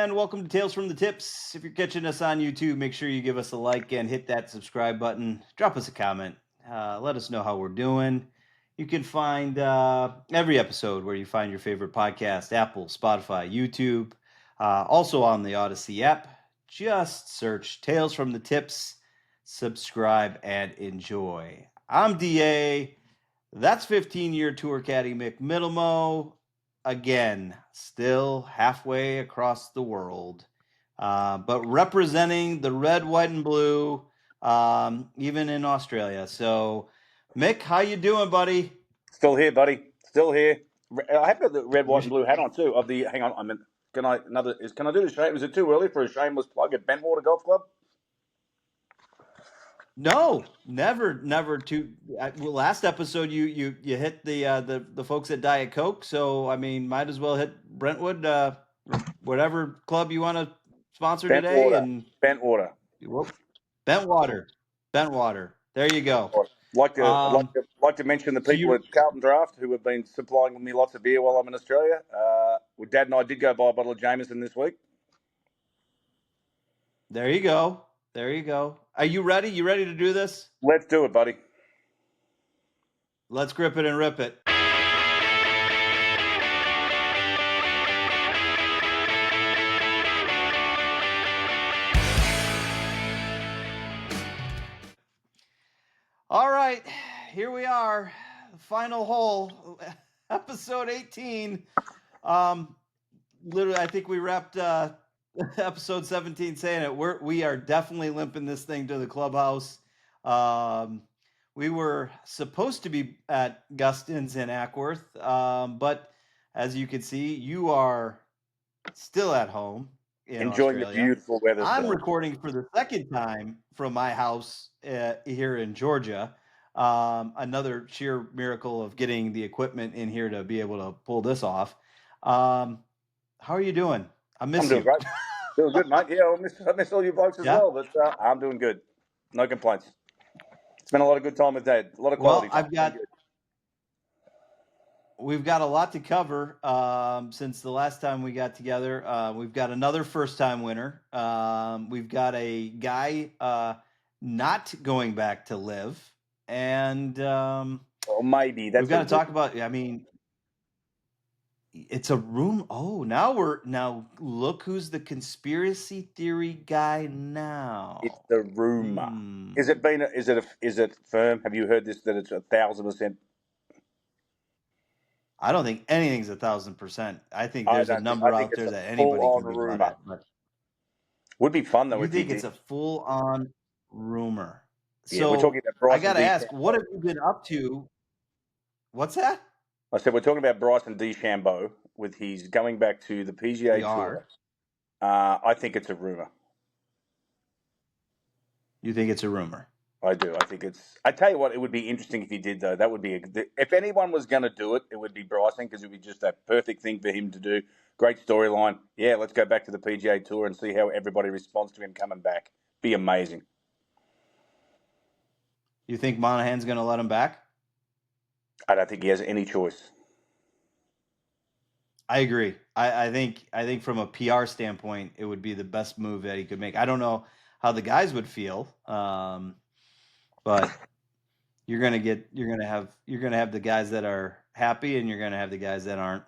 and welcome to Tales from the Tips. If you're catching us on YouTube, make sure you give us a like and hit that subscribe button. Drop us a comment. Let us know how we're doing. You can find every episode where you find your favorite podcast, Apple, Spotify, YouTube, also on the Odyssey app. Just search Tales from the Tips, subscribe, and enjoy. I'm DA. That's 15-year tour caddy Mick Middlemo. Again, still halfway across the world, but representing the red, white, and blue, even in Australia. So, Mick, how you doing, buddy? Still here, buddy. Still here. I have got the red, white, and blue hat on too. Hang on. Can I do the shame? Is it too early for a shameless plug at Bentwater Golf Club? No, never. Last episode you hit the folks at Diet Coke, so I mean, might as well hit Brentwood, whatever club you want to sponsor today, and Bentwater. Bentwater. There you go. I'd like to mention the people at Carlton Draft who have been supplying me lots of beer while I'm in Australia. Dad and I did go buy a bottle of Jameson this week. There you go. Are you ready? You ready to do this? Let's do it, buddy. Let's grip it and rip it. All right, here we are, final hole, episode 18. Literally, I think we wrapped episode 17 saying it. We are definitely limping this thing to the clubhouse. We were supposed to be at Gustin's in Ackworth, but as you can see, you are still at home in enjoying Australia. The beautiful weather. I'm recording for the second time from my house here in Georgia. Another sheer miracle of getting the equipment in here to be able to pull this off. How are you doing? I'm doing great. Doing good, mate. Yeah, I miss all you blokes as well, but I'm doing good. No complaints. Spent a lot of good time with Dad. A lot of quality time. We've got a lot to cover since the last time we got together. We've got another first-time winner. We've got a guy not going back to live, and maybe that's we've got to talk about. I mean, it's a room. Oh, now look who's the conspiracy theory guy now. It's the rumor. Is it firm? Have you heard this that it's 1,000%? I don't think anything's 1,000%. I think there's a number out there that anybody can be rumor. But would be fun though. You think it's a full-on rumor? Yeah, so we're talking about Bryson. I got to ask, what have you been up to? What's that? I said we're talking about Bryson DeChambeau with his going back to the PGA Tour. I think it's a rumor. You think it's a rumor? I do. I think it's. I tell you what, it would be interesting if he did though. That would be if anyone was going to do it, it would be Bryson because it would be just a perfect thing for him to do. Great storyline. Yeah, let's go back to the PGA Tour and see how everybody responds to him coming back. Be amazing. You think Monahan's going to let him back? I don't think he has any choice. I agree. I think from a PR standpoint, it would be the best move that he could make. I don't know how the guys would feel, but you're gonna have the guys that are happy, and you're gonna have the guys that aren't.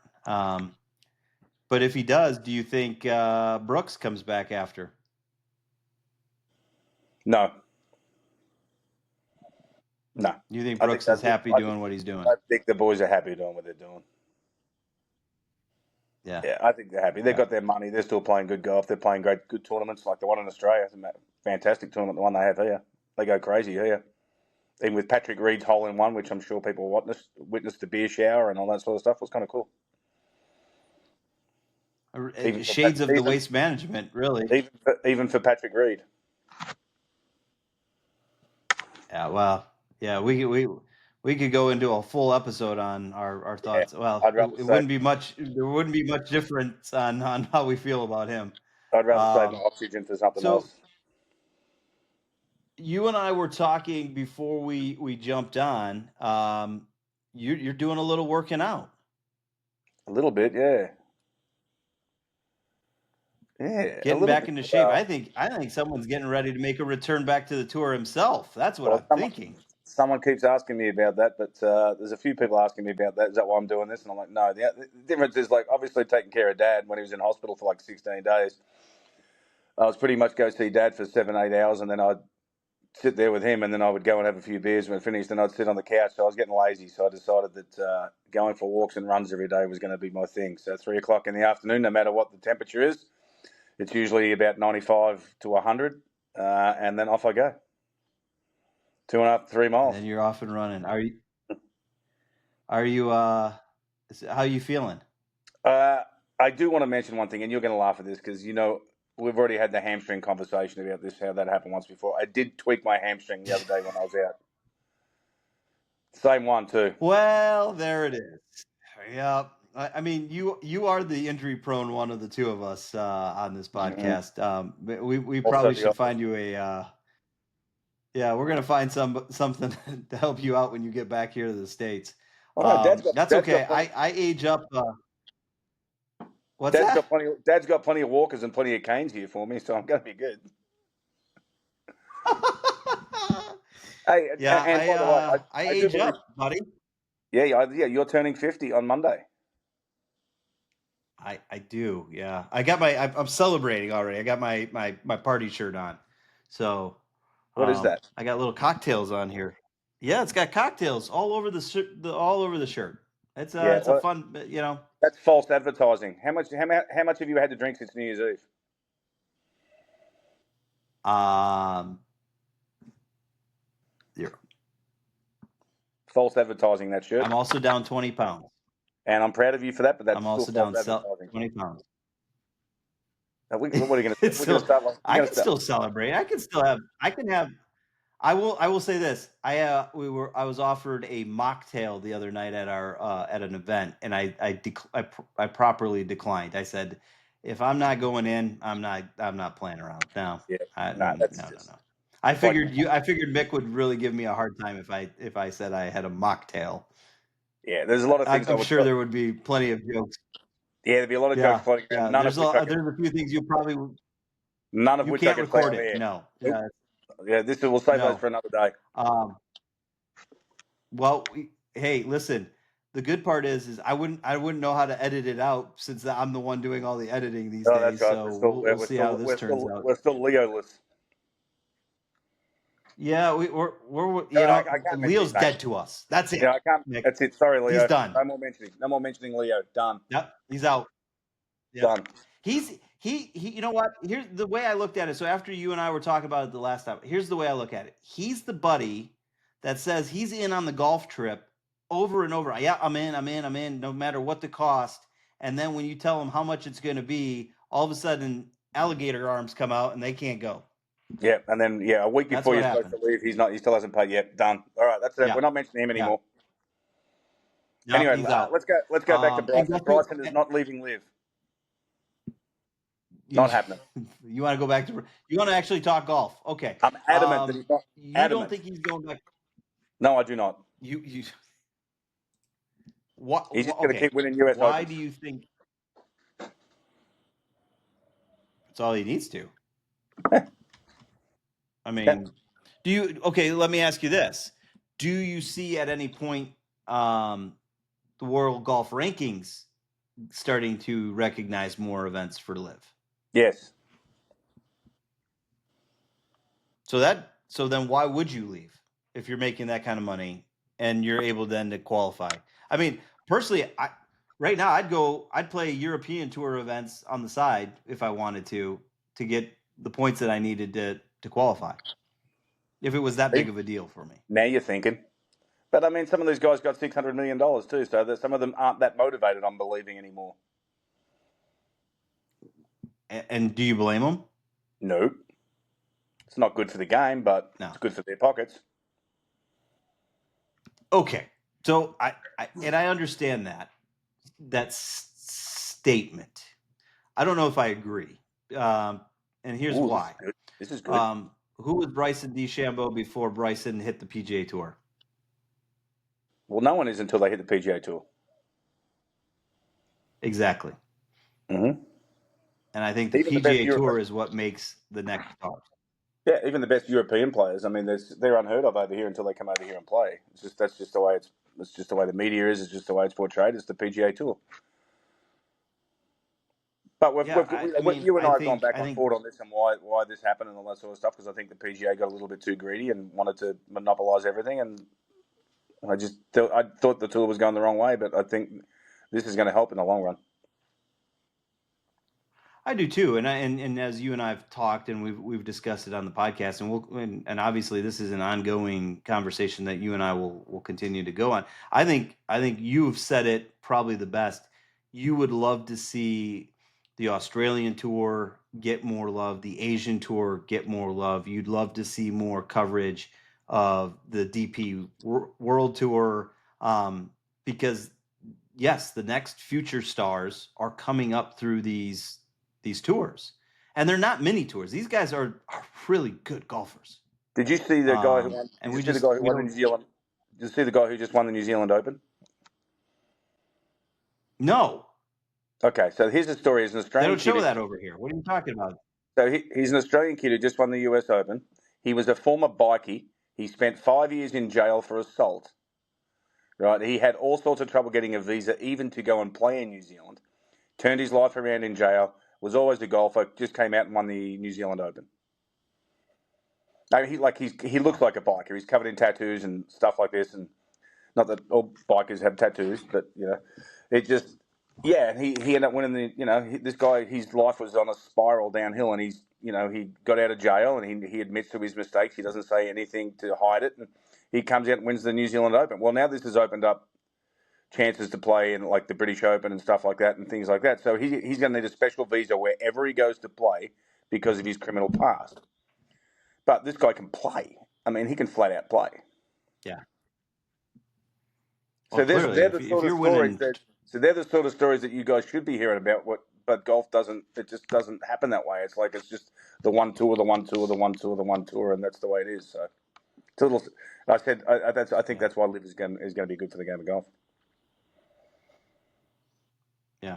But if he does, do you think Brooks comes back after? No. You think Brooks is happy doing what he's doing? I think the boys are happy doing what they're doing. Yeah, I think they're happy. They've got their money. They're still playing good golf. They're playing good tournaments like the one in Australia. It's a fantastic tournament, the one they have here. They go crazy here. Even with Patrick Reed's hole-in-one, which I'm sure people witnessed the beer shower and all that sort of stuff, was kind of cool. Shades of the waste management, really. Even for Patrick Reed. Yeah, well, yeah, we could go into a full episode on our thoughts. Well, it wouldn't be much. There wouldn't be much difference on how we feel about him. I'd rather save my oxygen for something else. You and I were talking before we jumped on. You're doing a little working out. A little bit, yeah. Yeah, a Getting little back bit. into shape. I think someone's getting ready to make a return back to the tour himself. That's what I'm thinking. Someone keeps asking me about that, but there's a few people asking me about that. Is that why I'm doing this? And I'm like, no. The difference is, like, obviously taking care of Dad when he was in hospital for like 16 days. I was pretty much go see Dad for 7-8 hours, and then I'd sit there with him, and then I would go and have a few beers when finished, and I'd sit on the couch. So I was getting lazy, so I decided that going for walks and runs every day was going to be my thing. So 3 o'clock in the afternoon, no matter what the temperature is, it's usually about 95 to 100, and then off I go. 2.5 to 3 miles. And then you're off and running. Are you how are you feeling? I do want to mention one thing, and you're going to laugh at this because, we've already had the hamstring conversation about this, how that happened once before. I did tweak my hamstring the other day when I was out. Same one, too. Well, there it is. Yeah. I mean, you are the injury prone one of the two of us on this podcast. We probably should find you a yeah, we're gonna find something to help you out when you get back here to the States. Oh, no, That's okay. I age up. What's Dad's that? Dad's got plenty of walkers and plenty of canes here for me, so I'm going to be good. Hey, yeah, and by the way, I age up, buddy. Yeah, you're turning 50 on Monday. I do, yeah. I'm celebrating already. I got my party shirt on. So what is that? I got little cocktails on here. Yeah, it's got cocktails all over the shirt. It's a fun, That's false advertising. How much have you had to drink since New Year's Eve? Zero. False advertising, that shirt. I'm also down 20 pounds. And I'm proud of you for that, but that's I'm also still down false advertising. 20 pounds. What are you going to start? I can still celebrate. I will say this. I was offered a mocktail the other night at our at an event, and I properly declined. I said, if I'm not going in, I'm not playing around. No. No. I figured Mick would really give me a hard time if I said I had a mocktail. Yeah, there's a lot of things. I'm sure there would be plenty of jokes. Yeah, there'd be a lot of jokes floating around. There's a few things you probably none of which I can record it. No. Yeah. Yeah, we'll save those for another day. Well, hey, listen. The good part is I wouldn't know how to edit it out since I'm the one doing all the editing these days. That's right. So we'll see how this turns out. We're still Leo-less. Yeah, Leo's dead to us. That's it. Yeah, I can't. Nick. That's it. Sorry, Leo. He's done. No more mentioning Leo. Done. Yep, he's out. Yep. Done. He. You know what? Here's the way I looked at it. So after you and I were talking about it the last time, here's the way I look at it. He's the buddy that says he's in on the golf trip over and over. Yeah, I'm in, no matter what the cost. And then when you tell him how much it's going to be, all of a sudden alligator arms come out and they can't go. Yeah, and then a week before you're supposed to leave, he still hasn't paid yet. Done. All right, that's it. Yeah. We're not mentioning him anymore. Yeah. Anyway, let's go back to Bryson. Bryson is not leaving Live. Not happening. You want to go back to? You want to actually talk golf? Okay. I'm adamant that he's not. You don't think he's going back? No, I do not. You. What? He's just going to keep winning US Opens. Why do you think? That's all he needs to. I mean, do you? Okay, let me ask you this: do you see at any point the World Golf Rankings starting to recognize more events for Live? Yes. So then why would you leave if you're making that kind of money and you're able then to qualify? I mean, personally, right now I'd play European Tour events on the side if I wanted to get the points that I needed to qualify. If it was that big of a deal for me. Now you're thinking. But I mean, some of these guys got $600 million too, so that some of them aren't that motivated on believing anymore. And do you blame them? No. It's not good for the game, but it's good for their pockets. Okay. So I understand that statement. I don't know if I agree. And here's why. This is good. Who was Bryson DeChambeau before Bryson hit the PGA Tour? Well, no one is until they hit the PGA Tour. Exactly. Mm-hmm. And I think the Even the best PGA European, Tour is what makes the next stars. yeah, even the best European players. I mean, they're unheard of over here until they come over here and play. That's just the way it's just the way the media is. It's just the way it's portrayed. It's the PGA Tour. But Yeah, I mean, you and I I have gone think back I and think forth on this and why this happened and all that sort of stuff because I think the PGA got a little bit too greedy and wanted to monopolise everything. And I thought the tour was going the wrong way, but I think this is going to help in the long run. I do too, and as you and I've talked and we've discussed it on the podcast, and obviously this is an ongoing conversation that you and I will continue to go on. I think you've said it probably the best. You would love to see the Australian tour get more love, the Asian tour get more love. You'd love to see more coverage of the DP World Tour, because yes, the next future stars are coming up through these tours, and they're not mini tours. These guys are really good golfers. Did you see the guy who won? And Did you see the guy who we won the don't New Zealand? Did you see the guy who just won the New Zealand Open? know. Okay, so here's the story. He's an They Australian don't show kid. that over here. What are you talking about? So he's an Australian kid who just won the US Open. He was a former bikie. He spent 5 years in jail for assault. Right, he had all sorts of trouble getting a visa, even to go and play in New Zealand. Turned his life around in jail. Was always a golfer. Just came out and won the New Zealand Open. No, he looks Wow. like a biker. He's covered in tattoos and stuff like this, and not that all bikers have tattoos, but it just he ended up winning this guy. His life was on a spiral downhill, and he got out of jail and he admits to his mistakes. He doesn't say anything to hide it, and he comes out and wins the New Zealand Open. Well, now this has opened up chances to play in like the British Open and stuff like that and things like that. So he's going to need a special visa wherever he goes to play because of his criminal past. But this guy can play. I mean, he can flat out play. Yeah. Well, So clearly, they're the if sort of you're stories winning, that they're the sort of stories that you guys should be hearing about. But golf doesn't. It just doesn't happen that way. It's just the one tour, the one tour, the one tour, the one tour, and that's the way it is. So it's a little. I think yeah, that's why Liv is going to be good for the game of golf. yeah.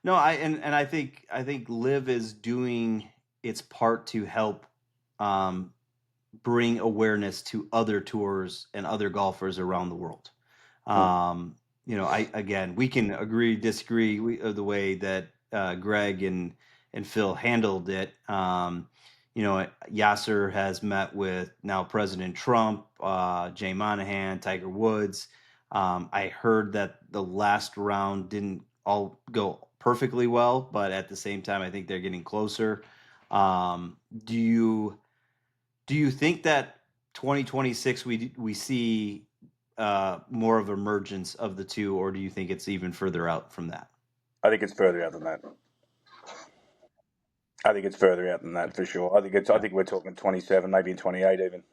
No, I think Liv is doing its part to help um, bring awareness to other tours and other golfers around the world. We can agree, disagree the way that Greg and Phil handled it. Yasser has met with now President Trump, Jay Monahan, Tiger Woods. I heard that the last round didn't all go perfectly well, but at the same time, I think they're getting closer. Um, do you think that 2026 we see more of emergence of the two, or do you think it's even further out from that? I think it's further out than that. I think it's further out than that for sure. I Yeah, think we're talking 27, maybe 28 even.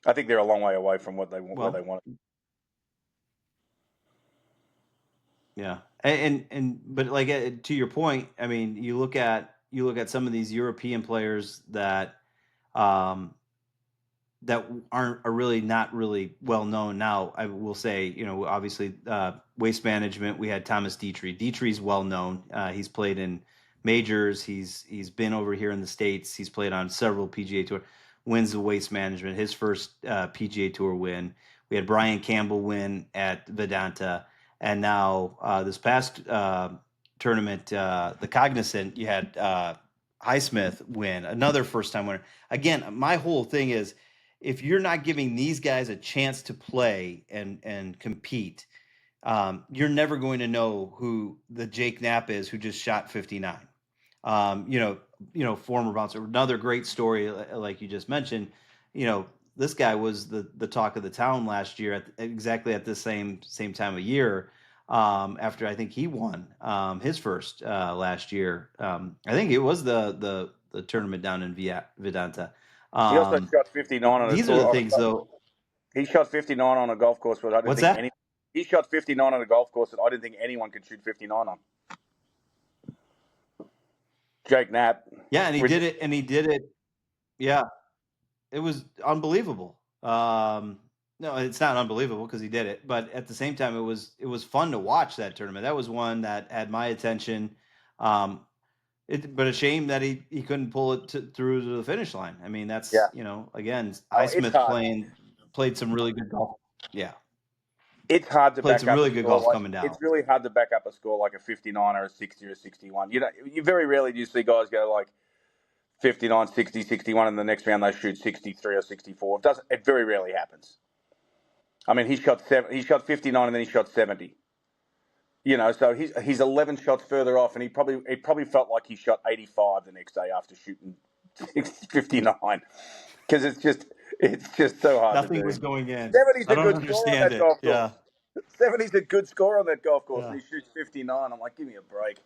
I think they're a long way away from where they well, want. yeah, and but like to your point, I mean, you look at some of these European players um, that are really not really well known now. I will say, obviously, waste management. We had Thomas Dietrich. Dietrich's well known. He's played in majors. He's been over here in the States. He's played on several PGA Tour. Wins the waste management. His first PGA Tour win. We had Brian Campbell win at Vedanta, and now this past tournament, the Cognizant, you had Highsmith win, another first time winner. Again, my whole thing is, if you're not giving these guys a chance to play and compete, you're never going to know who the Jake Knapp is who just shot 59. Former bouncer. Another great story, like you just mentioned. This guy was the talk of the town last year exactly at the same time of year. After I think he won his first last year. I think it was the tournament down in Vedanta. He also shot 59 on a These are the tour. things, though. He shot 59 on a golf course, but I didn't What's think that? any. He shot 59 on a golf course that I didn't think anyone could shoot 59 on. Jake Knapp. Yeah, and he did it, and he did it. Yeah, it was unbelievable. No, it's not unbelievable because he did it, but at the same time, it was fun to watch that tournament. That was one that had my attention. But a shame that he couldn't pull it through to the finish line. I mean, that's, Yeah. again, Oh, it's Highsmith hard. played some really good golf. Yeah, It's hard to played back some up a really good score golf like coming down. it's really hard to back up a score like a 59 or a 60 or a 61. You very rarely do you see guys go like 59, 60, 61, and the next round they shoot 63 or 64. It very rarely happens. I mean, he shot 59 and then he shot 70. So he's 11 shots further off, and he probably felt like he shot 85 the next day after shooting 59 because it's just so hard to Nothing do. was going in. 70's I a don't good score on understand that it. golf Yeah, course. 70's a good score on that golf course, yeah. and he shoots 59. I'm like, give me a break.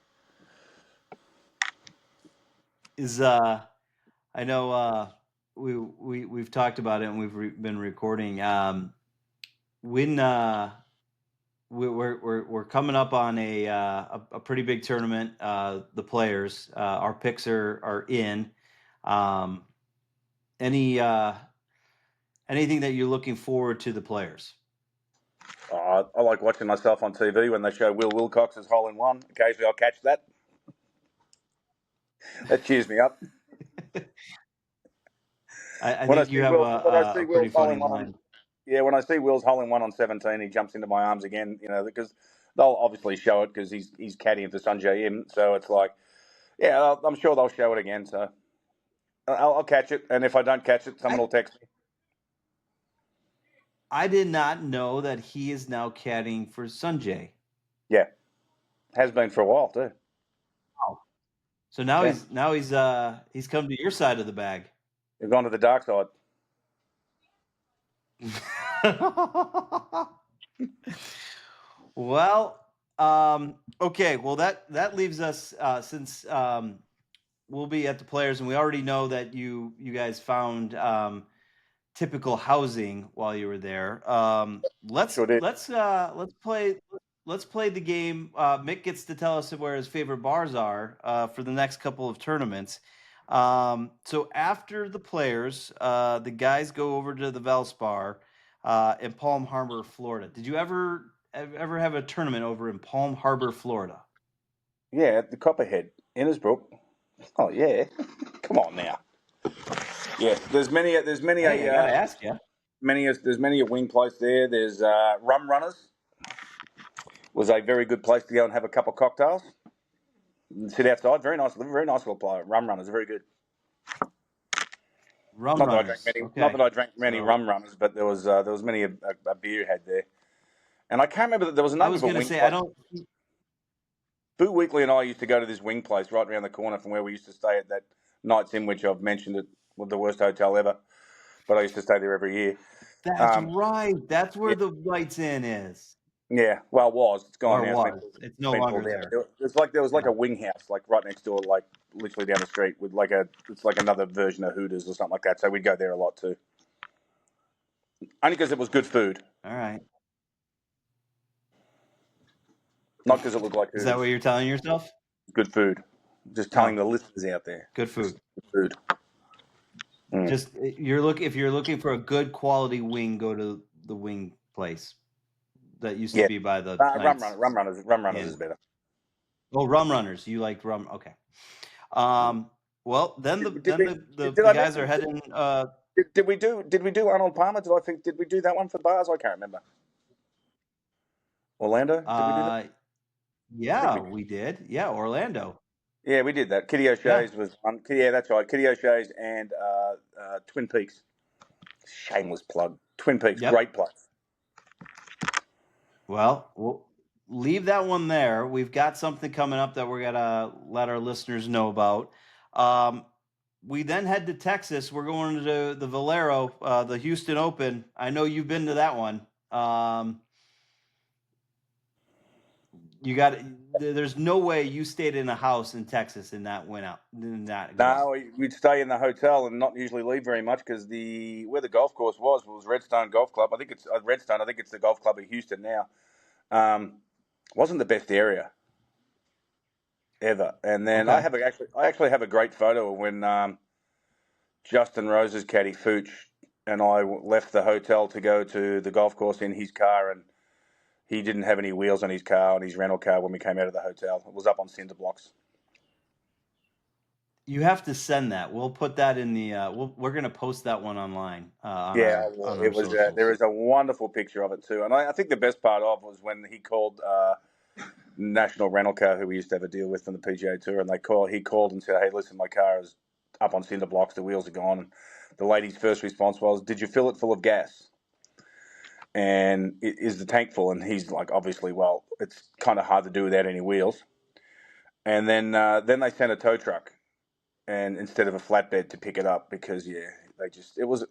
I know we've talked about it and we've been recording. When we're coming up on a pretty big tournament. The players, our picks are in. Um, any anything that you're looking forward to the players? I like watching myself on TV when they show Will Wilcox's hole in one. Occasionally, I'll catch that. That cheers me up. I When I think you see have Will's a pretty hole funny in one line. when I see Will's hole in one on 17, he jumps into my arms again. Because they'll obviously show it because he's caddying for Sanjay Im. So it's like, yeah, I'm sure they'll show it again. So I'll catch it, and if I don't catch it, someone will text me. I did not know that he is now caddying for Sanjay. Yeah, has been for a while too. Wow. So now Yeah. he's come to your side of the bag. They've gone to the dark side. Well, okay. Well, that leaves us since we'll be at the players, and we already know that you guys found typical housing while you were there. Let's Sure did. let's play the game. Mick gets to tell us where his favorite bars are for the next couple of tournaments. So after the players, the guys go over to the Valspar in Palm Harbor, Florida. Did you ever have a tournament over in Palm Harbor, Florida? Yeah, at the Copperhead, Innisbrook. Oh yeah, come on now. Yes, there's many. Hey, I gotta ask you. There's many a wing place there. There's Rum Runners. Was a very good place to go and have a couple of cocktails and sit outside. Very nice little place. Rum Runners are very good. Rum Runners. Not Okay. that I drank many So Rum Runners, but there was many a beer had there. And I can't remember that there was a I name was of a gonna wing say I place. don't. Boo Weekly and I used to go to this wing place right around the corner from where we used to stay at that Nights In, which I've mentioned it was the worst hotel ever. But I used to stay there every year. That's Um, right. That's where yeah, the Lights In is, yeah. Well, it was. It's gone or now. was. It's no Been pulled longer down. there. There was like Yeah. a wing house, like right next door, like literally down the street, with it's like another version of Hooters or something like that. So we'd go there a lot too, only because it was good food, All right. not because it looked like Is that Hooters. what you're telling yourself? Good food. Just telling Oh, the listeners out there, good just food. good food. Mm. Just if you're looking for a good quality wing, go to the wing place that used to Yeah, be by the Knights Rum Runners is Inn. better. Oh, Rum Runners. You like rum? Okay. Well, then Did we? Did the I guys are mention? heading. Did we do Arnold Palmer? Did we do that one for bars? I can't remember. Orlando? Did we do that? Uh, I think yeah, we did. we did. Yeah, Orlando. Yeah, we did that. Kitty Yeah. O'Shea's was one. Yeah, that's right. Kitty O'Shea's and Twin Peaks. Shameless plug. Twin Peaks, Yep. great place. Well, we'll leave that one there. We've got something coming up that we're gonna let our listeners know about. Um, we then head to Texas. We're going to the Valero, the Houston Open. I know you've been to that one. You got. There's no way you stayed in a house in Texas and that went out. Did not go out. No, we'd stay in the hotel and not usually leave very much because where the golf course was Redstone Golf Club. I think it's Redstone. I think it's the golf club of Houston now. Wasn't the best area ever. And then Okay. I actually have a great photo of when Justin Rose's caddy Fooch and I left the hotel to go to the golf course in his car, and he didn't have any wheels on his car, on his rental car, when we came out of the hotel. It was up on cinder blocks. You have to send that. We'll put that in the. We're gonna post that one online on Yeah, our it was. There socials. is a wonderful picture of it too, and I think the best part of was when he called National Rental Car, who we used to have a deal with from the PGA Tour, and he called and said, "Hey, listen, my car is up on cinder blocks. The wheels are gone." And the lady's first response was, "Did you fill it full of gas? And is the tank full?" And he's like, "Obviously, well, it's kind of hard to do without any wheels." And then they sent a tow truck, and instead of a flatbed to pick it up, because it was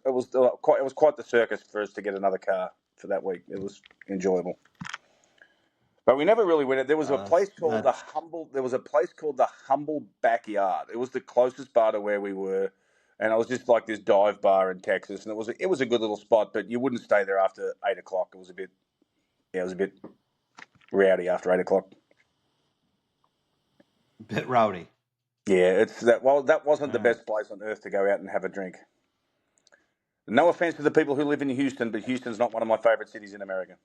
quite the circus for us to get another car for that week. It was enjoyable, but we never really went. There was a place called That's the Humble Backyard. It was the closest bar to where we were, and it was just like this dive bar in Texas, and it was a good little spot, but you wouldn't stay there after 8 o'clock. It was a bit rowdy after 8 o'clock. a bit rowdy. Yeah, it's that. Well, that wasn't the All right. best place on earth to go out and have a drink. No offense to the people who live in Houston, but Houston's not one of my favorite cities in America.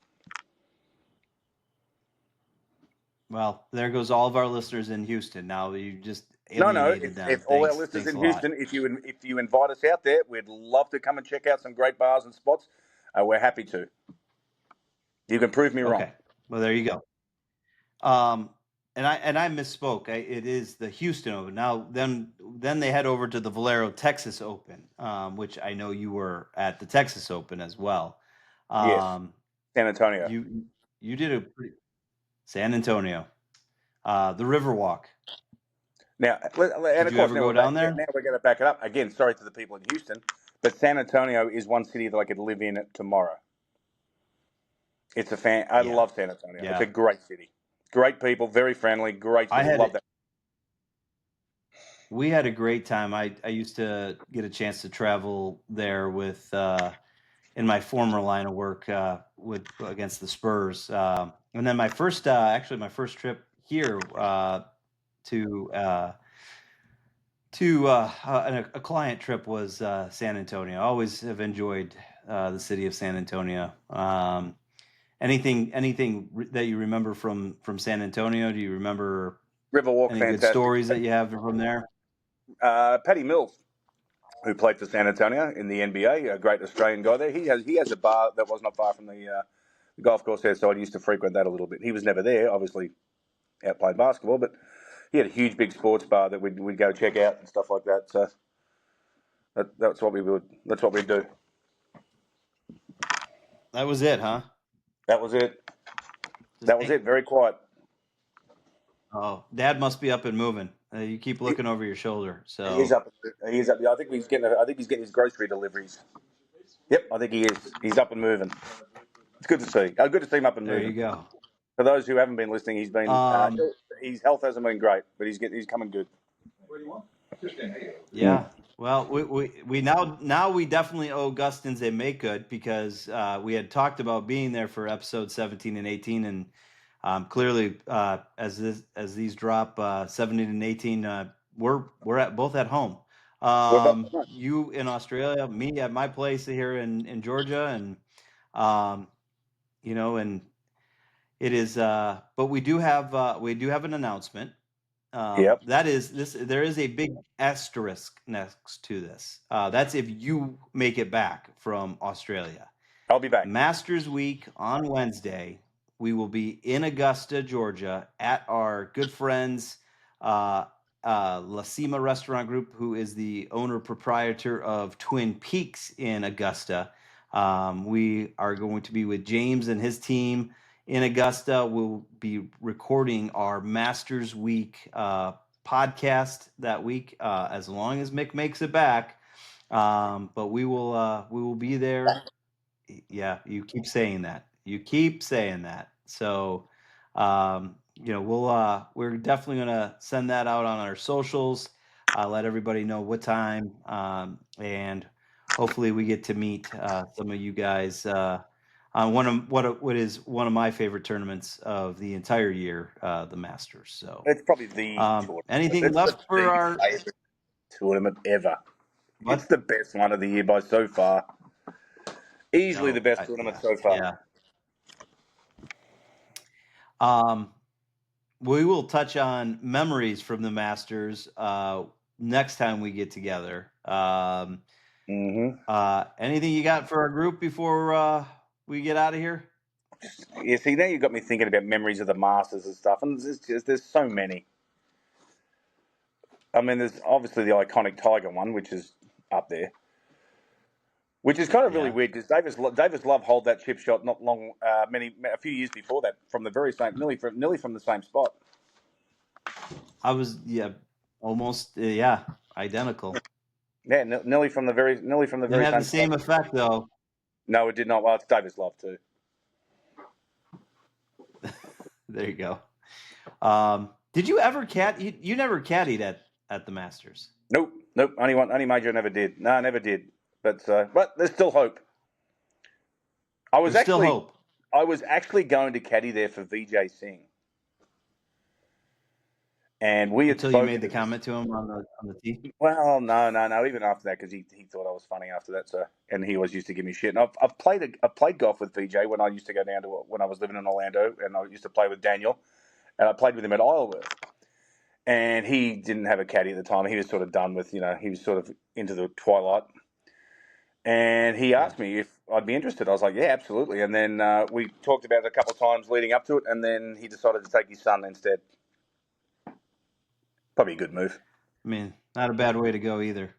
Well, there goes all of our listeners in Houston. Now you just No, alienated them. if all our Thanks. listeners Thanks in a lot. Houston, if you invite us out there, we'd love to come and check out some great bars and spots. We're happy to. You can prove me wrong. Okay. Well, there you go. Um, and I misspoke. It is the Houston Open. Now then they head over to the Valero Texas Open, which I know you were at the Texas Open as well. Yes, Um, San Antonio. you did a pretty San Antonio, the Riverwalk. Now, and Did of you course, ever go down there? now we're going to back it up again. Sorry to the people in Houston, but San Antonio is one city that I could live in tomorrow. It's a fan. I Yeah, love San Antonio. It's yeah. a great city, great people, very friendly, great I city. had Love that. We had a great time. I used to get a chance to travel there with in my former line of work with against the Spurs. And then my first trip here to a client trip was San Antonio. I always have enjoyed the city of San Antonio. Anything that you remember from San Antonio? Do you remember Riverwalk, any good fantastic. stories that you have from there? Paddy Mills, who played for San Antonio in the NBA, a great Australian guy there. He has a bar that was not far from the golf course there, so I used to frequent that a little bit. He was never there, obviously, out playing basketball, but he had a huge, big sports bar that we'd go check out and stuff like that. So that's what we would. That's what we'd do. That was it, huh? That was it. Just That was it. Very quiet. Oh, Dad must be up and moving. You keep He, looking over your shoulder. he is So up. He is up. I think he's getting. I think he's getting his grocery deliveries. Yep, I think he is. He's up and moving. It's good to see. Good to see him up and there you moving. go. For those who haven't been listening, he's been Um, his health hasn't been great, but he's coming good. yeah. Well, we definitely owe Gustins a make good because we had talked about being there for episode 17 and 18, and clearly as these drop 17 and 18, we're at both at home. We're both, You in Australia, me at my place here in Georgia, and um, and it is, but we do have an announcement. yep. That is this. There is a big asterisk next to this. That's if you make it back from Australia. I'll be back. Masters Week on Wednesday. We will be in Augusta, Georgia, at our good friends La Cima Restaurant Group, who is the owner proprietor of Twin Peaks in Augusta. We are going to be with James and his team in Augusta. We'll be recording our Masters Week podcast that week, as long as Mick makes it back. But we will be there. Yeah, you keep saying that. You keep saying that. So, we're definitely gonna send that out on our socials. Let everybody know what time, and hopefully we get to meet some of you guys on what is one of my favorite tournaments of the entire year, the Masters. So, It's probably the tournament. anything It's left for the our favorite tournament ever. It's what? the best one of the year by so far. Easily the No, best tournament yeah, so far. yeah. Um, we will touch on memories from the Masters next time we get together. Mm-hmm. Anything you got for our group before we get out of here? You see, now you've got me thinking about memories of the Masters and stuff, and there's so many. I mean, there's obviously the iconic Tiger one, which is up there, which is kind of really Yeah. weird because Davis Love hold that chip shot not long, a few years before that, from the very same, nearly from the same spot. I was almost identical. Yeah, nearly from the very Didn't have the same spot. same effect though. No, it did not. Well, it's Davis Love too. There you go. Did you ever you never caddied at the Masters? Nope. Only major I never did. No, I never did. But there's still hope. There's still hope. I was actually going to caddy there for VJ Singh, and we had Until you spoken. made the comment to him on the tee. Well, no. Even after that, because he thought I was funny after that. So, and he always used to give me shit. And I've played golf with VJ when I used to go down to when I was living in Orlando, and I used to play with Daniel, and I played with him at Isleworth. And he didn't have a caddy at the time. He was sort of done with, he was sort of into the twilight. And he asked me if I'd be interested. I was like, yeah, absolutely. And then we talked about it a couple of times leading up to it, and then he decided to take his son instead. Probably a good move. I mean, not a bad way to go either.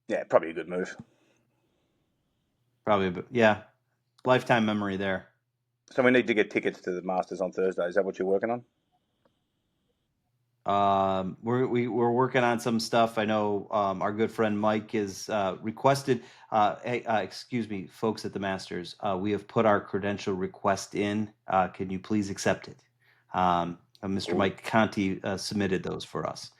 Yeah, probably a good move. Probably, yeah. Lifetime memory there. So we need to get tickets to the Masters on Thursday. Is that what you're working on? We're working on some stuff. I know our good friend Mike is requested. Hey, excuse me, folks at the Masters. We have put our credential request in. Can you please accept it? Mr. Mike Conti submitted those for us.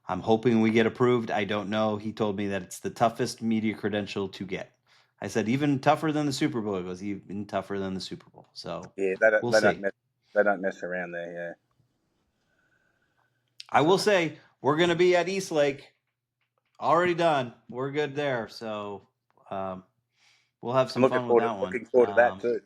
I'm hoping we get approved. I don't know. He told me that it's the toughest media credential to get. I said even tougher than the Super Bowl. It was even tougher than the Super Bowl. So yeah, we'll see. They don't mess around there. Yeah. I will say we're going to be at East Lake. Already done. We're good there. So we'll have some fun with that one. Looking forward to that too.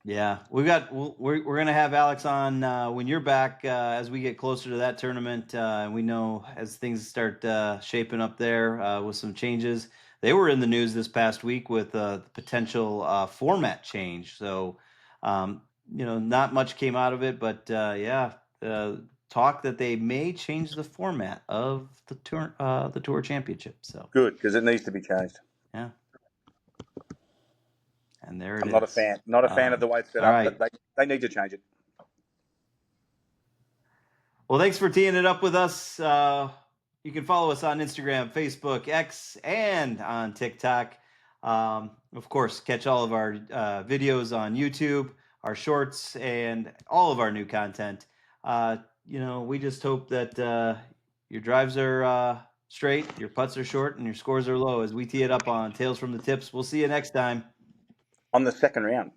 Yeah, we're going to have Alex on when you're back as we get closer to that tournament. And we know as things start shaping up there with some changes. They were in the news this past week with the potential format change. So, not much came out of it, but talk that they may change the format of the tour championship. So good, because it needs to be changed. Yeah. And there it is. I'm not a fan. Not a fan of the way it's set up, right. but they need to change it. Well, thanks for teeing it up with us. You can follow us on Instagram, Facebook, X, and on TikTok. Of course, catch all of our videos on YouTube, our shorts, and all of our new content. We just hope that your drives are straight, your putts are short, and your scores are low as we tee it up on Tales from the Tips. We'll see you next time. On the second round.